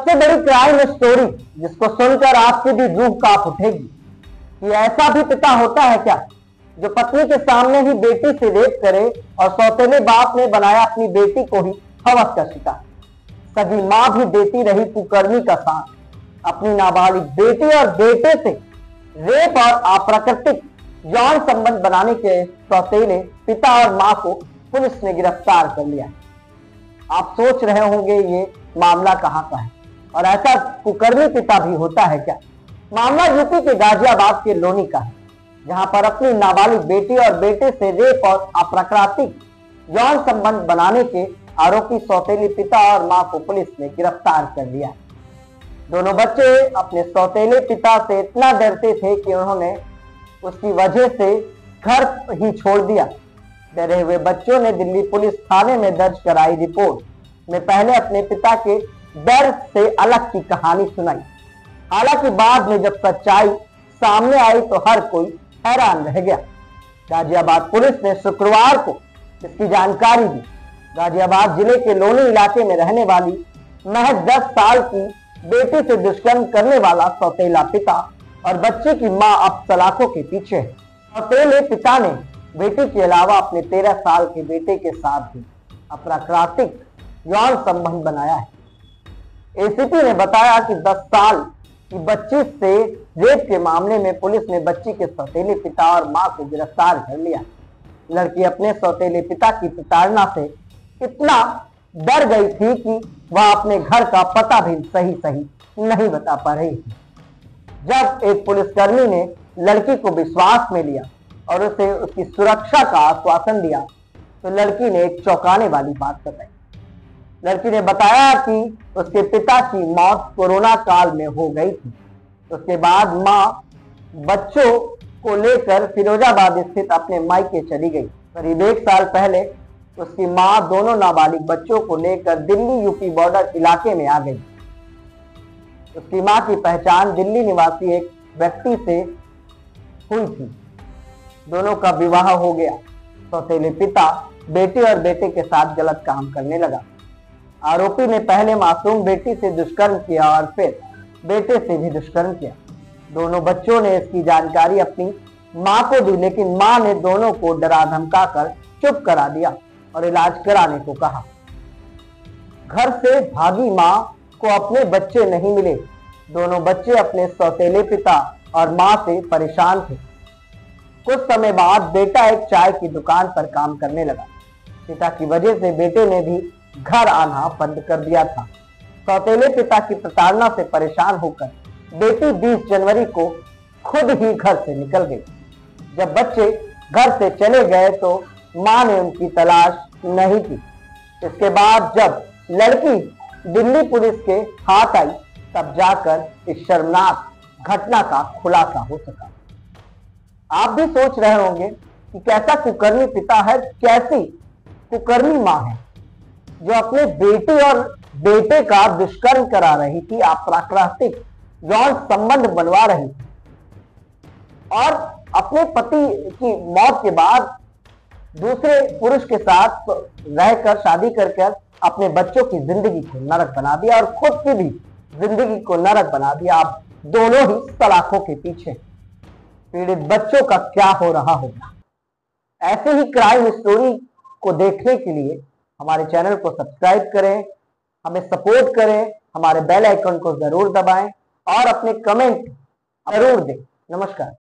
सबसे बड़ी crime story जिसको सुनकर आपकी भी रूह कांप उठेगी कि ऐसा भी पिता होता है क्या जो पत्नी के सामने ही बेटी से रेप करे और सौतेले बाप ने बनाया अपनी बेटी को ही हवस का शिकार। सगी मां भी देती रही कुकर्मी का साथ। अपनी नाबालिग बेटी और बेटे से रेप और अप्राकृतिक यौन संबंध बनाने के सौतेले पिता और मां को पुलिस ने गिरफ्तार कर लिया। आप सोच रहे होंगे ये मामला कहां का है और ऐसा कुकर्मी पिता भी होता है क्या। मामला यूपी के गाजियाबाद के लोनी का है, जहां पर अपनी नाबालिग बेटी और बेटे से रेप और अप्राकृतिक यौन संबंध बनाने के आरोपी सौतेले पिता और मां को पुलिस ने गिरफ्तार कर लिया। दोनों बच्चे अपने सौतेले पिता से इतना डरते थे कि उन्होंने उसकी वजह से घर ही छोड़ दिया। डरे हुए बच्चों ने दिल्ली पुलिस थाने में दर्ज कराई रिपोर्ट में पहले अपने पिता के डर से अलग की कहानी सुनाई। हालांकि बाद में जब सच्चाई सामने आई तो हर कोई हैरान रह गया। गाजियाबाद पुलिस ने शुक्रवार को इसकी जानकारी दी। गाजियाबाद जिले के लोनी इलाके में रहने वाली महज 10 साल की बेटी से दुष्कर्म करने वाला सौतेला पिता और बच्चे की मां अब सलाखों के पीछे है। सौतेले पिता ने बेटी के अलावा अपने 13 साल के बेटे के साथ भी अप्राकृतिक यौन संबंध बनाया है। एसीपी ने बताया कि 10 साल की बच्ची से रेप के मामले में पुलिस ने बच्ची के सौतेले पिता और मां को गिरफ्तार कर लिया। लड़की अपने सौतेले पिता की प्रताड़ना से इतना डर गई थी कि वह अपने घर का पता भी सही नहीं बता पा रही थी। जब एक पुलिसकर्मी ने लड़की को विश्वास में लिया और उसे उसकी सुरक्षा का आश्वासन दिया तो लड़की ने एक चौंकाने वाली बात बताई। लड़की ने बताया कि उसके पिता की मौत कोरोना काल में हो गई थी। उसके बाद मां बच्चों को लेकर फिरोजाबाद स्थित अपने मायके चली गई। करीब 1 साल पहले उसकी मां दोनों नाबालिग बच्चों को लेकर दिल्ली यूपी बॉर्डर इलाके में आ गई। उसकी मां की पहचान दिल्ली निवासी एक व्यक्ति से हुई थी। दोनों का विवाह हो गया। सौतेले पिता बेटी और बेटे के साथ गलत काम करने लगा। आरोपी ने पहले मासूम बेटी से दुष्कर्म किया और फिर बेटे से भी दुष्कर्म किया। दोनों बच्चों ने इसकी जानकारी अपनी मां को दी, लेकिन मां ने दोनों को डरा धमका कर चुप करा दिया और इलाज कराने को कहा। घर से भागी मां को अपने बच्चे नहीं मिले। दोनों बच्चे अपने सौतेले पिता और मां से परेशान थे। कुछ समय बाद बेटा एक चाय की दुकान पर काम करने लगा। पिता की वजह से बेटे ने भी घर आना बंद कर दिया था। सौतेले पिता की प्रताड़ना से परेशान होकर बेटी 20 जनवरी को खुद ही घर से निकल गई। जब बच्चे घर से चले गए तो मां ने उनकी तलाश नहीं की। इसके बाद जब लड़की दिल्ली पुलिस के हाथ आई तब जाकर इस शर्मनाक घटना का खुलासा हो सका। आप भी सोच रहे होंगे कि कैसा कुकर्मी पिता है, कैसी कुकर्मी मां है जो अपने बेटी और बेटे का दुष्कर्म करा रही थी, अप्राकृतिक यौन संबंध बनवा रही थी और अपने पति की मौत के बाद दूसरे पुरुष के साथ रहकर शादी कर अपने बच्चों की जिंदगी को नरक बना दिया और खुद की भी जिंदगी को नरक बना दिया। अब दोनों ही सलाखों के पीछे। पीड़ित बच्चों का क्या हो रहा होगा। ऐसे ही क्राइम स्टोरी को देखने के लिए हमारे चैनल को सब्सक्राइब करें, हमें सपोर्ट करें, हमारे बेल आइकन को जरूर दबाएं और अपने कमेंट जरूर दें। नमस्कार।